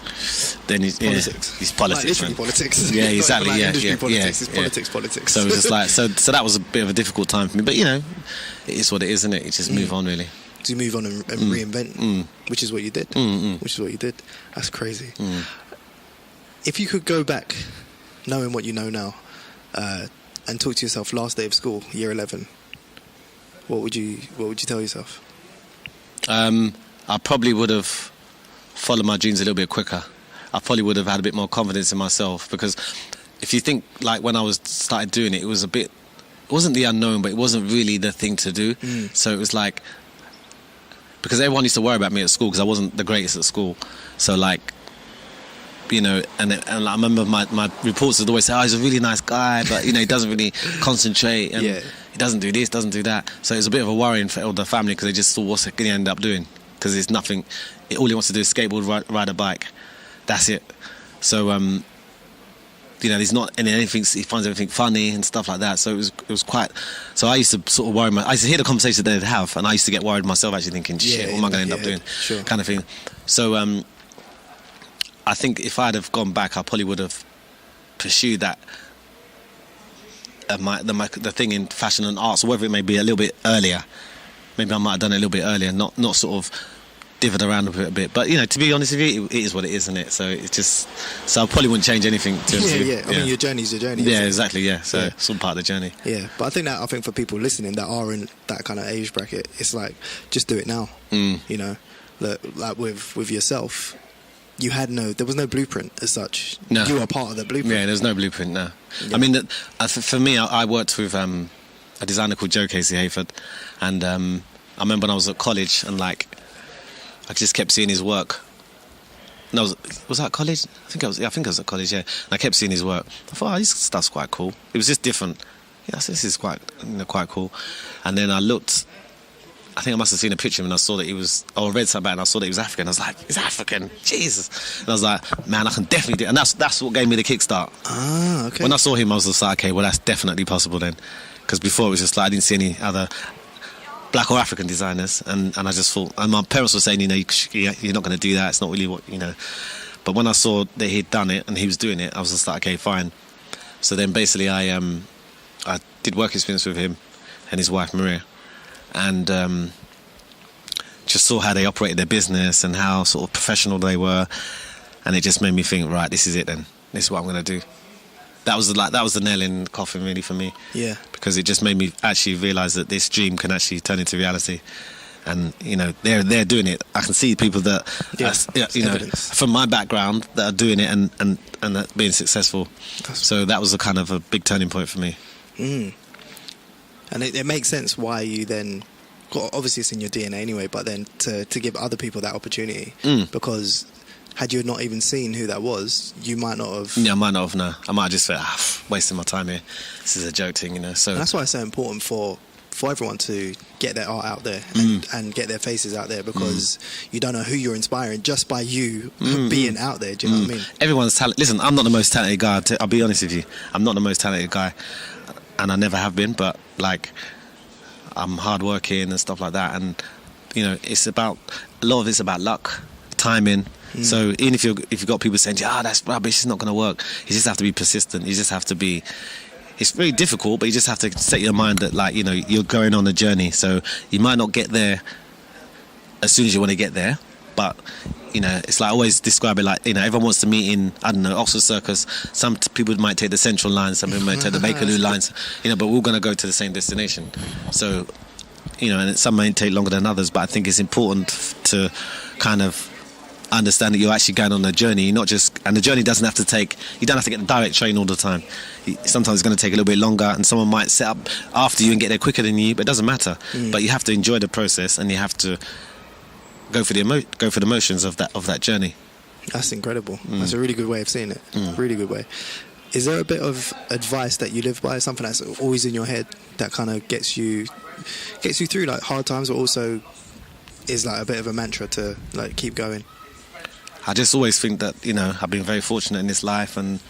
then politics. He's politics, like, man. Politics. Yeah, exactly. Like Yeah, politics. Yeah, It's politics. So it was just like, so that was a bit of a difficult time for me. But it is what it is, isn't it? You just move on, really. To move on and reinvent, which is what you did. Which is what you did. That's crazy. If you could go back, knowing what you know now, and talk to yourself last day of school, year 11, what would you tell yourself? I probably would have followed my dreams a little bit quicker. I probably would have had a bit more confidence in myself, because if you think, like, when I started doing it, it wasn't the unknown, but it wasn't really the thing to do. So it was like, because everyone used to worry about me at school because I wasn't the greatest at school. So, like, you know, and I remember my reports would always say, oh, he's a really nice guy, but, you know, he doesn't really concentrate, and he doesn't do this, doesn't do that. So it was a bit of a worrying for the family, because they just thought, what's he going to end up doing? Because it's nothing, all he wants to do is skateboard, ride a bike. That's it. So, you know, he's not in anything, he finds everything funny and stuff like that. So it was quite, so I used to sort of worry, I used to hear the conversations that they'd have, and I used to get worried myself, actually thinking, shit, what am I going to end up doing? Sure. Kind of thing. So, I think if I'd have gone back, I probably would have pursued that, the thing in fashion and arts, or whether it may be a little bit earlier. Maybe I might have done it a little bit earlier, not sort of dithered around a bit. But, you know, to be honest with you, it is what it is, isn't it? So it's just, so I probably wouldn't change anything. I mean, your journey's your journey. Yeah, exactly. Yeah, so it's all part of the journey. Yeah, but I think for people listening that are in that kind of age bracket, it's like, just do it now. You know, like with yourself. There was no blueprint as such. No. You were part of the blueprint. Yeah, there's no blueprint, no. Yeah. I mean, for me, I worked with a designer called Joe Casey Hayford, and I remember when I was at college, and, like, I just kept seeing his work. No, was that college? I think I was at college, yeah. And I kept seeing his work. I thought, oh, this stuff's quite cool. It was just different. Yeah, this is quite cool. And then I looked, I think I must have seen a picture of him, and I saw that he was, or I read something about it, and I saw that he was African. I was like, he's African, Jesus. And I was like, man, I can definitely do it. And that's what gave me the kickstart. Ah, okay. When I saw him, I was just like, okay, well, that's definitely possible then. Because before it was just like, I didn't see any other black or African designers, and I just thought, and my parents were saying, you know, you're not going to do that, it's not really what, you know. But when I saw that he'd done it and he was doing it, I was just like, okay, fine. So then basically I did work experience with him and his wife Maria, and just saw how they operated their business and how sort of professional they were, and it just made me think, right, this is it then, this is what I'm going to do. That was the nail in the coffin, really, for me. Yeah. Because it just made me actually realise that this dream can actually turn into reality. And, you know, they're doing it. I can see people that, you know, from my background, that are doing it and being successful. So that was a kind of a big turning point for me. And it makes sense why you then, obviously it's in your DNA anyway, but then to give other people that opportunity, because had you not even seen who that was, you might not have. Yeah, I might not have. No, I might have just felt wasting my time here. This is a joke thing, you know. So and that's why it's so important for everyone to get their art out there and get their faces out there, because you don't know who you're inspiring just by you being out there. Do you know what I mean? Everyone's talented. Listen, I'm not the most talented guy. I'll be honest with you. I'm not the most talented guy, and I never have been. But, like, I'm hardworking and stuff like that. And, you know, a lot of it's about luck, timing. So even if you've got people saying, that's rubbish, it's not going to work, you just have to be persistent. You just have to be, it's very difficult, but you just have to set your mind that, like, you know, you're going on a journey. So you might not get there as soon as you want to get there, but, you know, it's like, I always describe it like, you know, everyone wants to meet in, I don't know, Oxford Circus. Some people might take the Central line, some people might take the Bakerloo lines, you know, but we're all going to go to the same destination. So, you know, and some may take longer than others, but I think it's important to kind of understand that you're actually going on a journey, not just, and the journey doesn't have to take, you don't have to get the direct train all the time. Sometimes it's going to take a little bit longer, and someone might set up after you and get there quicker than you, but it doesn't matter. But you have to enjoy the process, and you have to go for the emotions of that journey. That's incredible. That's a really good way of seeing it. Really good way. Is there a bit of advice that you live by, something that's always in your head that kind of gets you through, like, hard times, but also is like a bit of a mantra to, like, keep going? I just always think that, you know, I've been very fortunate in this life, and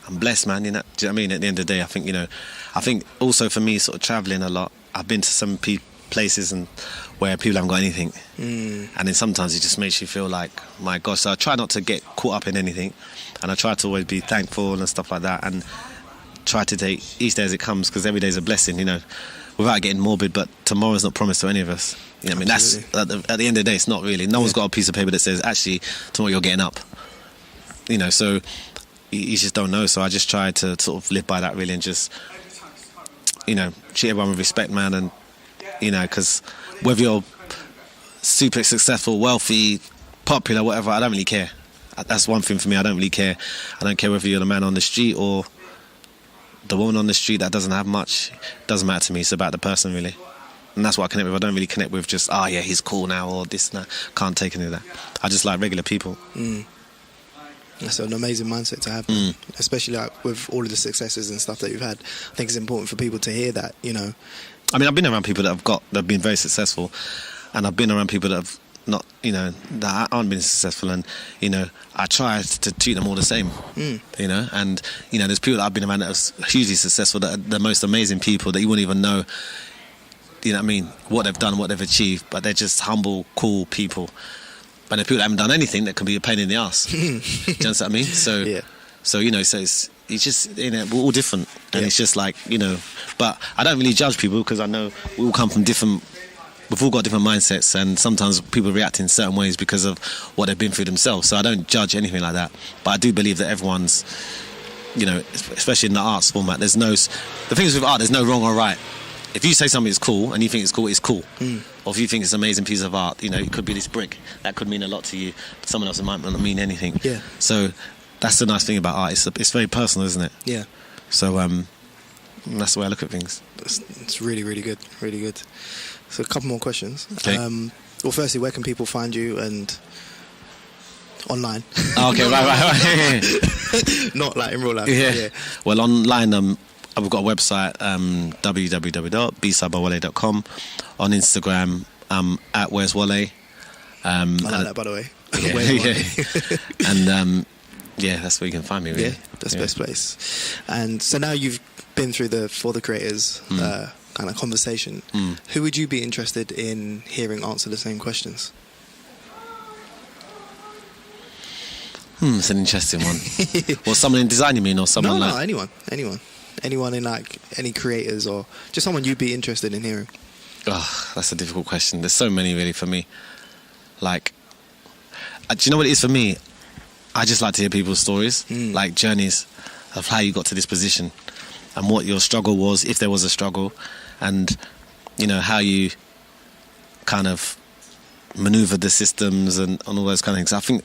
I'm blessed, man, you know. Do you know what I mean? At the end of the day, I think, you know, I think also for me, sort of travelling a lot, I've been to some places and where people haven't got anything, and then sometimes it just makes you feel like, my gosh. So I try not to get caught up in anything, and I try to always be thankful and stuff like that, and try to take each day as it comes, because every day is a blessing, you know, without getting morbid. But tomorrow's not promised to any of us. You know what I mean? That's at the end of the day, it's not really. No one's got a piece of paper that says, actually, tomorrow you're getting up. You know, so you just don't know. So I just try to sort of live by that, really, and just, you know, treat everyone with respect, man. And, you know, because whether you're super successful, wealthy, popular, whatever. I don't really care. That's one thing for me. I don't really care. I don't care whether you're the man on the street or the woman on the street that doesn't have much. It doesn't matter to me. It's about the person, really. And that's what I connect with. I don't really connect with just, oh yeah, he's cool now or this and that. Can't take any of that. I just like regular people. That's an amazing mindset to have, especially like with all of the successes and stuff that you've had. I think it's important for people to hear that, you know. I mean, I've been around people that have been very successful, and I've been around people that have not, you know, that aren't been successful, and, you know, I try to treat them all the same, you know, and, you know, there's people that I've been around that are hugely successful, that are the most amazing people that you wouldn't even know, you know what I mean, what they've done, what they've achieved, but they're just humble, cool people. But there's people that haven't done anything that can be a pain in the ass. Do you understand what I mean? So, Yeah. so you know, so it's just, you know, we're all different, and it's just like, you know, but I don't really judge people because I know we all come from different. We've all got different mindsets, and sometimes people react in certain ways because of what they've been through themselves. So I don't judge anything like that. But I do believe that everyone's, you know, especially in the arts format, the thing is with art, there's no wrong or right. If you say something is cool and you think it's cool, it's cool. Or if you think it's an amazing piece of art, you know, it could be this brick. That could mean a lot to you. But someone else, it might not mean anything. Yeah. So that's the nice thing about art. It's very personal, isn't it? Yeah. So that's the way I look at things. It's really, really good. Really good. So a couple more questions. Okay. Well, firstly, where can people find you and online? Oh, okay, right. Not like in real life. Yeah. Well, online, I've got a website, www.bsidebywale.com. On Instagram, at Where's Wale. I like that, by the way. Yeah, Where's Wale? And yeah, that's where you can find me, really. Yeah, that's the best place. And so now you've been through the For the Creators kind of conversation. Who would you be interested in hearing answer the same questions? It's an interesting one. Well, someone in design, you mean, or someone No, like... anyone in like any creators, or just someone you'd be interested in hearing. Oh, that's a difficult question. There's so many, really, for me. Like, do you know what it is for me? I just like to hear people's stories, like journeys of how you got to this position and what your struggle was, if there was a struggle, and, you know, how you kind of maneuvered the systems and all those kind of things. I think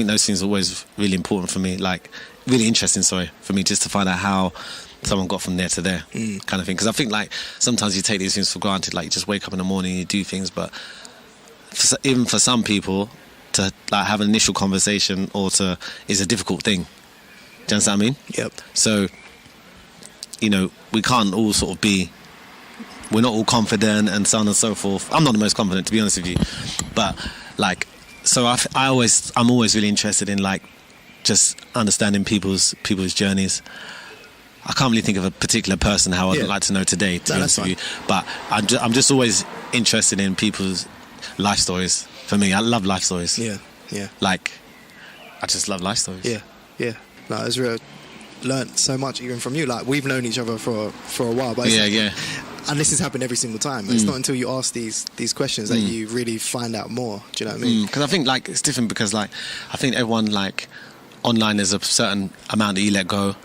those things are always really important for me, like really interesting, for me, just to find out how someone got from there to there, kind of thing. Because I think, like, sometimes you take these things for granted, like you just wake up in the morning and you do things, but even for some people to like have an initial conversation is a difficult thing. Do you understand what I mean? Yep. So, you know, we can't all sort of we're not all confident and so on and so forth. I'm not the most confident, to be honest with you, but like, so I'm always really interested in like just understanding people's journeys. I can't really think of a particular person how I'd like to know today, to be honest with you, but I'm just always interested in people's life stories. For me, I love life stories. Yeah. Like, I just love life stories. Yeah. No, it's real. Learned so much even from you. Like, we've known each other for a while, but and this has happened every single time. It's not until you ask these questions that you really find out more. Do you know what I mean? Because I think like it's different, because like I think everyone, like, online there's a certain amount that you let go,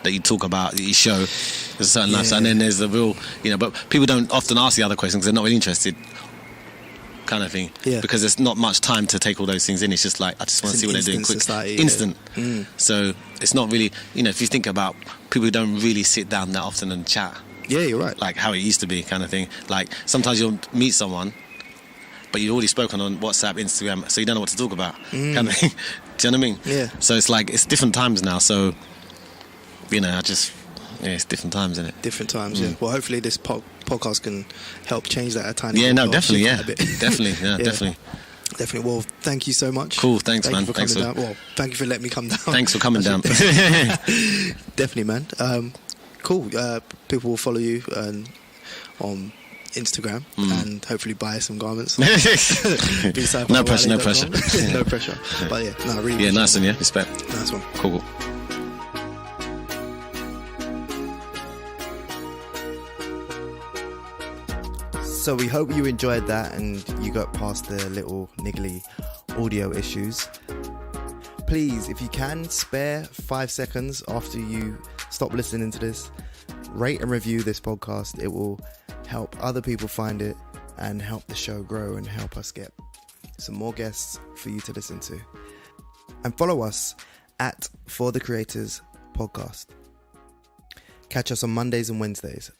that you talk about, that you show. There's a certain lifestyle, and then there's the real, you know. But people don't often ask the other questions because they're not really interested, kind of thing. Yeah. Because there's not much time to take all those things in. It's just like, I just want to see what they're doing quick. Society, instant. So it's not really, you know, if you think about people who don't really sit down that often and chat. Yeah, you're right. Like how it used to be, kind of thing. Like sometimes you'll meet someone, but you've already spoken on WhatsApp, Instagram, so you don't know what to talk about, kind of thing. Do you know what I mean? Yeah. So it's like, it's different times now. So, you know, it's different times, isn't it? Different times, yeah. Well, hopefully this podcast can help change that a tiny bit. Yeah, no, or definitely, shift yeah. that a bit. Definitely, yeah, definitely. Definitely. Well, thank you so much. Cool, thanks, man. Thank you for coming down. Well, thank you for letting me come down. Thanks for coming down. Definitely, man. Cool. People will follow you on Instagram and hopefully buy some garments. No pressure. No pressure. But yeah, no, really. Yeah, nice one, yeah. Respect. Nice one. Cool. So we hope you enjoyed that and you got past the little niggly audio issues. Please, if you can, spare 5 seconds after you stop listening to this, rate and review this podcast. It will help other people find it and help the show grow and help us get some more guests for you to listen to. And follow us at For The Creators Podcast. Catch us on Mondays and Wednesdays